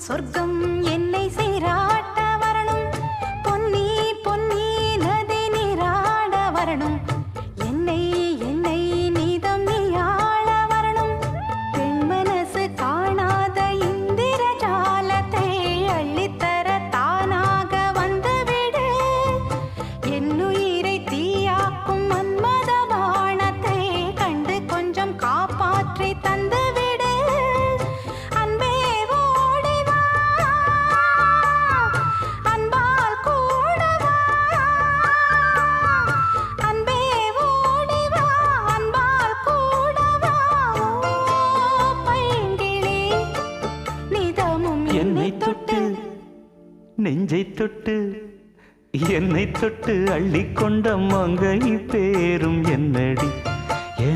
சொர்க்கம் என்னை சீராட்ட வரணும், பொன்னி பொன்னி நதி நீராட வரணும், என்னை என்னை நீதம் நீயாள வரணும். பெண் மனசு காணாத இந்திர ஜாலத்தை அள்ளித்தர தானாக வந்துவிடு. என்னுயிரை தீயாக்கும் மன்மத பாணத்தை கண்டு கொஞ்சம் காப்பாற்றி தந்துவிடு. அன்பே ஓடி வா, அன்பால் கூட வா. அன்பே ஓடி வா, அன்பால் கூட வா. ஓ பைங்கிளி, நிதமும் என்னை தொட்டு நெஞ்சை தொட்டு என்னை தொட்டு அள்ளிக்கொண்ட மங்கை பேரும் என்னடி.